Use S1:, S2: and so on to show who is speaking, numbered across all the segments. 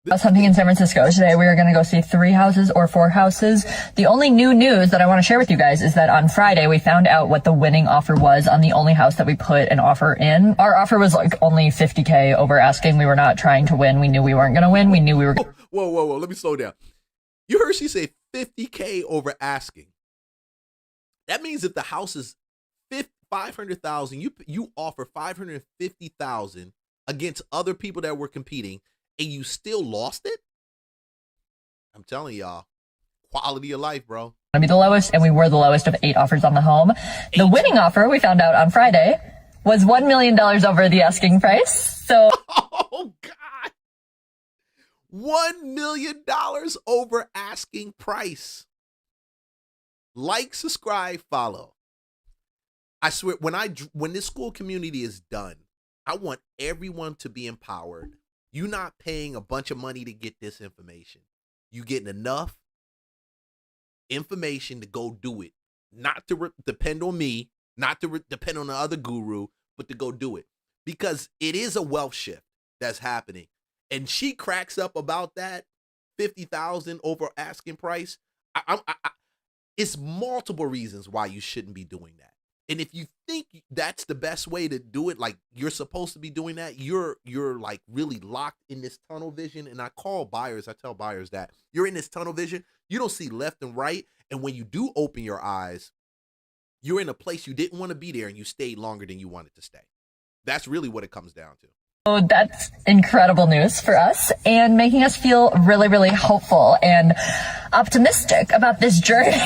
S1: Something in San Francisco. Today we are going to go see 3 houses or 4 houses. The only new news that I want to share with you guys is that on Friday we found out what the winning offer was on the only house that we put an offer in. Our offer was like only $50K over asking. We were not trying to win. We knew we weren't going to win. We knew we were.
S2: Whoa. Let me slow down. You heard she say $50K over asking. That means if the house is $500,000, you offer $550,000 against other people that were competing, and you still lost it? I'm telling y'all, quality of life, bro.
S1: To be the lowest, and we were the lowest of 8 offers on the home. The winning offer, we found out on Friday, was $1 million over the asking price. So,
S2: oh God, $1 million over asking price. Like, subscribe, follow. I swear, when this school community is done, I want everyone to be empowered. You're not paying a bunch of money to get this information. You getting enough information to go do it. Not to depend on me, not to depend on the other guru, but to go do it. Because it is a wealth shift that's happening. And she cracks up about that, $50,000 over asking price. It's multiple reasons why you shouldn't be doing that. And if you think that's the best way to do it, like you're supposed to be doing that, you're like really locked in this tunnel vision. And I tell buyers that you're in this tunnel vision. You don't see left and right. And when you do open your eyes, you're in a place you didn't want to be there and you stayed longer than you wanted to stay. That's really what it comes down to.
S1: Oh, that's incredible news for us and making us feel really, really hopeful and optimistic about this journey.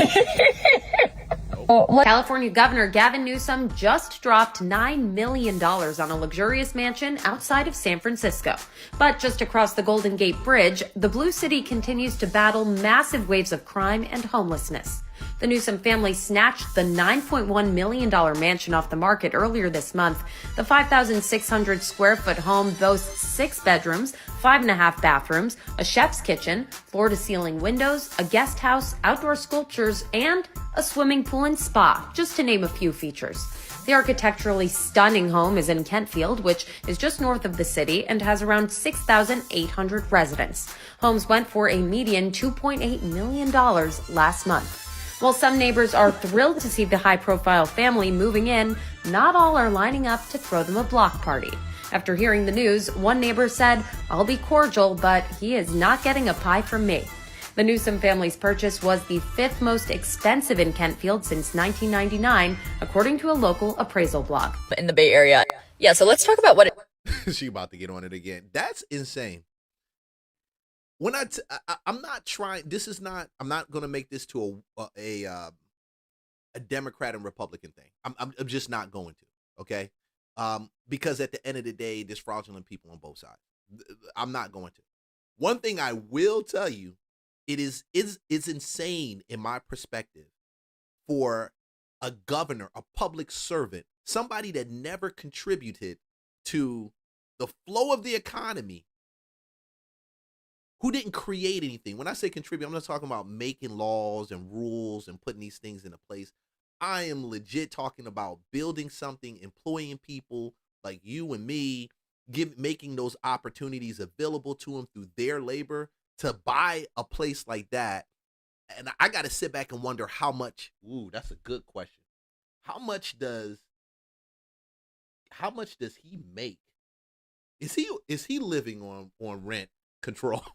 S3: California Governor Gavin Newsom just dropped $9 million on a luxurious mansion outside of San Francisco. But just across the Golden Gate Bridge, the Blue City continues to battle massive waves of crime and homelessness. The Newsom family snatched the $9.1 million mansion off the market earlier this month. The 5,600 square foot home boasts 6 bedrooms, 5.5 bathrooms, a chef's kitchen, floor-to-ceiling windows, a guest house, outdoor sculptures, and a swimming pool and spa, just to name a few features. The architecturally stunning home is in Kentfield, which is just north of the city and has around 6,800 residents. Homes went for a median $2.8 million last month. While some neighbors are thrilled to see the high-profile family moving in, not all are lining up to throw them a block party. After hearing the news, one neighbor said, "I'll be cordial, but he is not getting a pie from me." The Newsom family's purchase was the 5th most expensive in Kentfield since 1999, according to a local appraisal blog.
S1: In the Bay Area. Yeah, so let's talk about what
S2: She about to get on it again. That's insane. When I'm not trying. I'm not going to make this to a Democrat and Republican thing. I'm just not going to. Okay, because at the end of the day, there's fraudulent people on both sides. I'm not going to. One thing I will tell you, it's insane in my perspective for a governor, a public servant, somebody that never contributed to the flow of the economy, who didn't create anything. When I say contribute, I'm not talking about making laws and rules and putting these things into place. I am legit talking about building something, employing people like you and me, making those opportunities available to them through their labor to buy a place like that. And I got to sit back and wonder how much. Ooh, that's a good question. How much does he make? Is he living on rent control?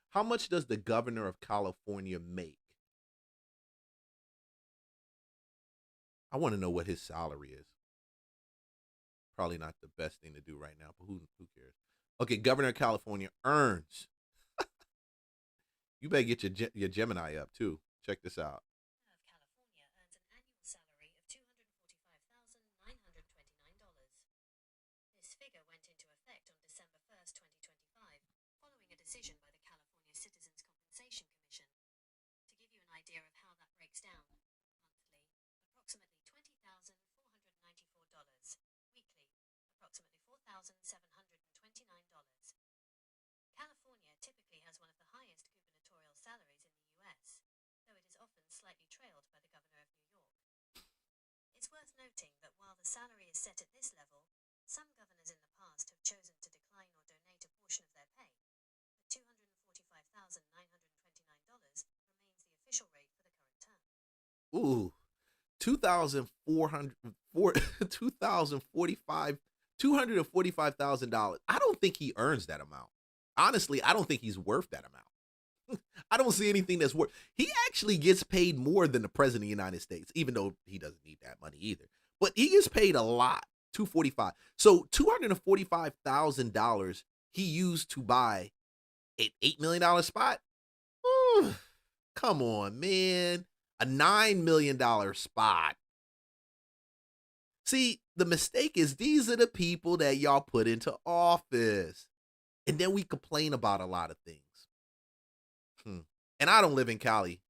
S2: How much does the governor of California make? I want to know what his salary is. Probably not the best thing to do right now, but who cares? Okay, governor of California earns. You better get your Gemini up too. Check this out.
S4: California earns an annual salary of $245,929. This figure went into effect on December 1st, 2025, following a decision by the California Citizens Compensation Commission. To give you an idea of how that breaks down, monthly, approximately $20,494. Weekly, approximately $4,729. California typically has one of the highest gubernatorial salaries in the U.S., though it is often slightly trailed by the governor of New York. It's worth noting that while the salary is set at this level, some governors in the past have chosen to decline or donate a portion of their pay
S2: Ooh, 2,400 $245,000. I don't think he earns that amount. Honestly, I don't think he's worth that amount. I don't see anything that's worth. He actually gets paid more than the president of the United States, even though he doesn't need that money either. But he gets paid a lot. 245. So $245,000 he used to buy an $8 million spot. Come on, man. A $9 million spot. See, the mistake is these are the people that y'all put into office. And then we complain about a lot of things. And I don't live in Cali.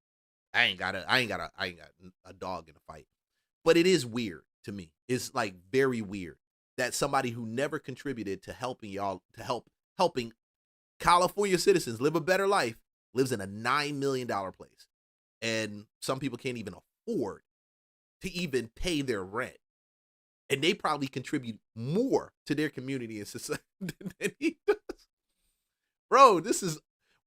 S2: I ain't got a dog in the fight. But it is weird to me. It's like very weird that somebody who never contributed to helping helping California citizens live a better life lives in a $9 million place. And some people can't even afford to even pay their rent. And they probably contribute more to their community and society than he does. Bro,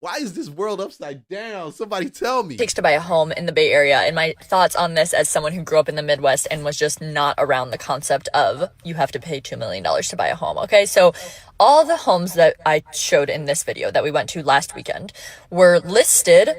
S2: why is this world upside down? Somebody tell me.
S1: Takes to buy a home in the Bay Area, and my thoughts on this as someone who grew up in the Midwest and was just not around the concept of you have to pay $2 million to buy a home. Okay, so all the homes that I showed in this video that we went to last weekend were listed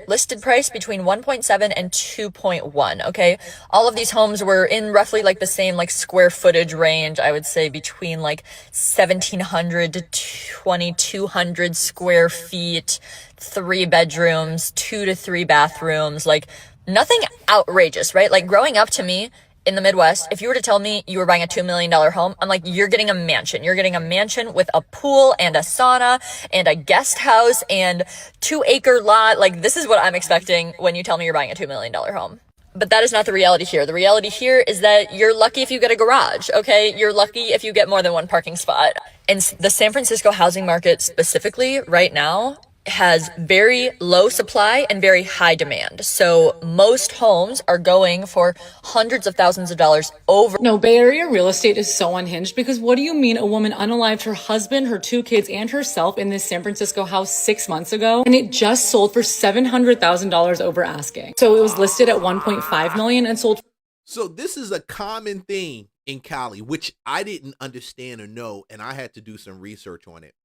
S1: price between 1.7 and 2.1. Okay, all of these homes were in roughly like the same like square footage range. I would say between like 1,700 to 2,200 square feet, 3 bedrooms, 2 to 3 bathrooms, like nothing outrageous, right? Like growing up to me in the Midwest, if you were to tell me you were buying a $2 million home, I'm like, you're getting a mansion. You're getting a mansion with a pool and a sauna and a guest house and 2-acre lot. Like this is what I'm expecting when you tell me you're buying a $2 million home. But that is not the reality here. The reality here is that you're lucky if you get a garage, okay? You're lucky if you get more than one parking spot. And the San Francisco housing market specifically right now has very low supply and very high demand. So most homes are going for hundreds of thousands of dollars over.
S5: No, Bay Area real estate is so unhinged because what do you mean a woman unalived her husband, her 2 kids, and herself in this San Francisco house 6 months ago, and it just sold for $700,000 over asking. So it was listed at $1.5 million and sold.
S2: So this is a common thing in Cali, which I didn't understand or know, and I had to do some research on it.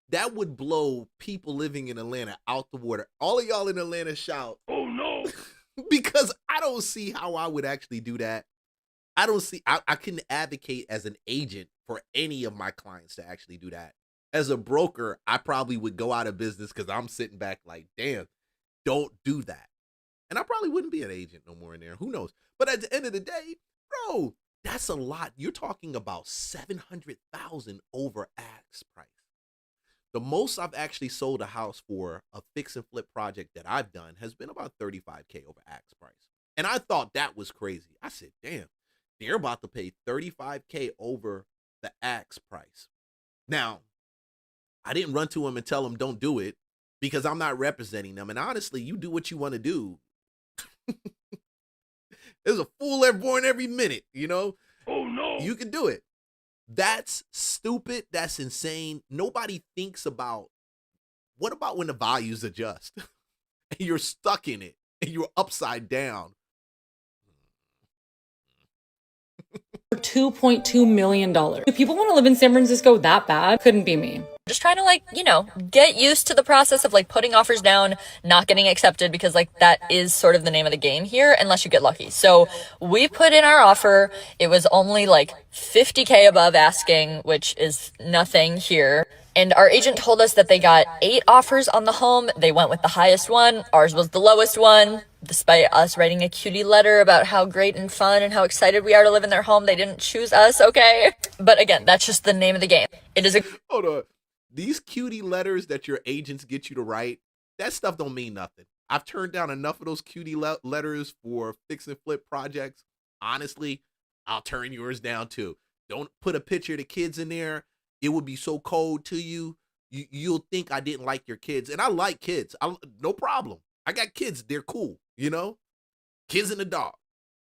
S2: That would blow people living in Atlanta out the water. All of y'all in Atlanta shout, "Oh no!" Because I don't see how I would actually do that. I couldn't advocate as an agent for any of my clients to actually do that. As a broker, I probably would go out of business because I'm sitting back like, damn, don't do that. And I probably wouldn't be an agent no more in there. Who knows? But at the end of the day, bro, that's a lot. You're talking about $700,000 over ask price. The most I've actually sold a house for a fix and flip project that I've done has been about $35K over ask price. And I thought that was crazy. I said, damn, they're about to pay $35K over the ask price. Now, I didn't run to them and tell them don't do it because I'm not representing them. And honestly, you do what you want to do. There's a fool born every minute, you know? Oh, no. You can do it. That's stupid. That's insane. Nobody thinks about what about when the values adjust and you're stuck in it and you're upside down.
S5: $2.2 million. If people want to live in San Francisco that bad, couldn't be me.
S1: Just trying to like, get used to the process of like putting offers down, not getting accepted because like that is sort of the name of the game here unless you get lucky. So we put in our offer. It was only like $50K above asking, which is nothing here. And our agent told us that they got 8 offers on the home. They went with the highest one. Ours was the lowest one. Despite us writing a cutie letter about how great and fun and how excited we are to live in their home, they didn't choose us, okay? But again, that's just the name of the game. It is a...
S2: Hold on. These cutie letters that your agents get you to write, that stuff don't mean nothing. I've turned down enough of those cutie letters for fix and flip projects. Honestly, I'll turn yours down too. Don't put a picture of the kids in there. It would be so cold to you. You'll think I didn't like your kids. And I like kids. No problem. I got kids. They're cool, Kids and a dog.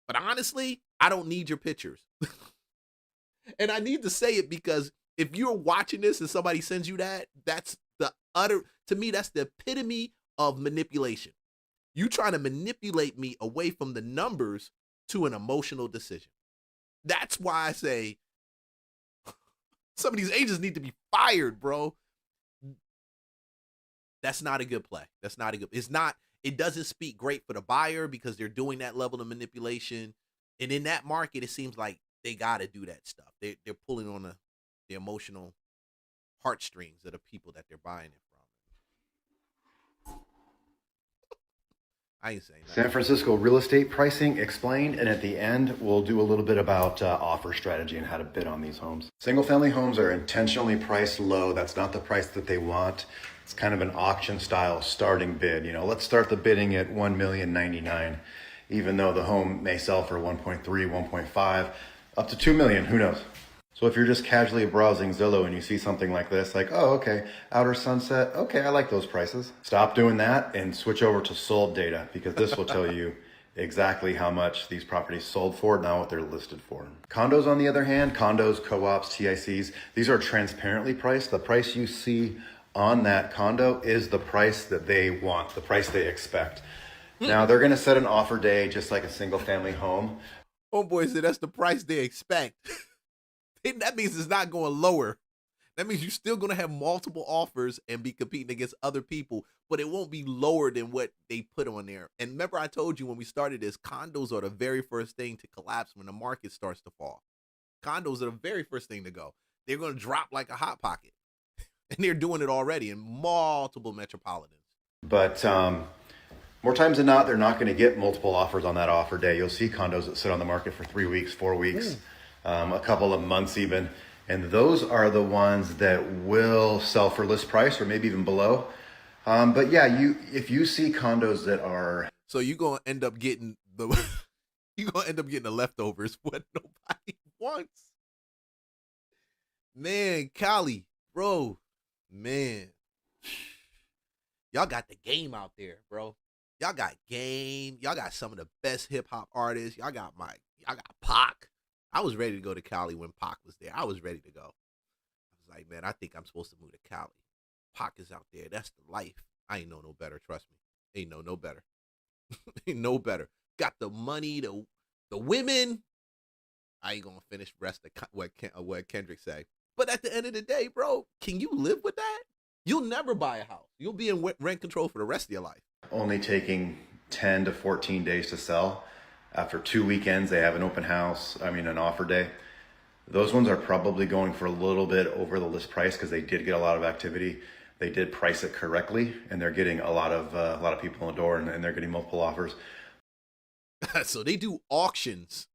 S2: But honestly, I don't need your pictures. And I need to say it because if you're watching this and somebody sends you that, that's to me, that's the epitome of manipulation. You trying to manipulate me away from the numbers to an emotional decision. That's why I say some of these agents need to be fired, bro. That's not a good play. That's not a good. It doesn't speak great for the buyer because they're doing that level of manipulation. And in that market, it seems like they got to do that stuff. They're pulling on the emotional heartstrings of the people that they're buying it from. I ain't saying that.
S6: San Francisco real estate pricing explained, and at the end, we'll do a little bit about offer strategy and how to bid on these homes. Single family homes are intentionally priced low. That's not the price that they want. It's kind of an auction style starting bid. You know, let's start the bidding at $1,099,000, even though the home may sell for 1.3, 1.5, up to 2 million, who knows? So if you're just casually browsing Zillow and you see something like this, like, oh, okay, Outer Sunset, okay, I like those prices. Stop doing that and switch over to sold data, because this will tell you exactly how much these properties sold for, not what they're listed for. Condos, on the other hand, condos, co-ops, TICs, these are transparently priced. The price you see on that condo is the price that they want, the price they expect. Now, they're gonna set an offer day just like a single family home.
S2: Homeboy said that's the price they expect. That means it's not going lower. That means you're still going to have multiple offers and be competing against other people, but it won't be lower than what they put on there. And remember, I told you when we started this, condos are the very first thing to collapse when the market starts to fall. Condos are the very first thing to go. They're going to drop like a hot pocket. And they're doing it already in multiple metropolitans.
S6: But more times than not, they're not going to get multiple offers on that offer day. You'll see condos that sit on the market for 3 weeks, 4 weeks. A couple of months even, and those are the ones that will sell for list price or maybe even below. But yeah, if you see condos that are,
S2: so you're gonna end up getting the leftovers, what nobody wants. Man, Cali, bro, man, y'all got the game out there, bro. Y'all got game. Y'all got some of the best hip hop artists. Y'all got Pac. I was ready to go to Cali when Pac was there. I was ready to go. I was like, man, I think I'm supposed to move to Cali. Pac is out there. That's the life. I ain't know no better. Trust me. Ain't know no better. Ain't no better. Got the money, the women. I ain't gonna finish the rest of what Kendrick say. But at the end of the day, bro, can you live with that? You'll never buy a house. You'll be in rent control for the rest of your life.
S6: only taking 10 to 14 days to sell. After 2 weekends, they have an open house, an offer day. Those ones are probably going for a little bit over the list price because they did get a lot of activity. They did price it correctly, and they're getting a lot of people in the door, and they're getting multiple offers.
S2: So they do auctions.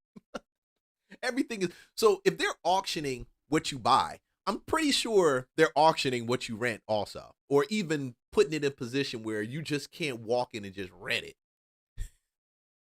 S2: Everything is, so if they're auctioning what you buy, I'm pretty sure they're auctioning what you rent also, or even putting it in a position where you just can't walk in and just rent it.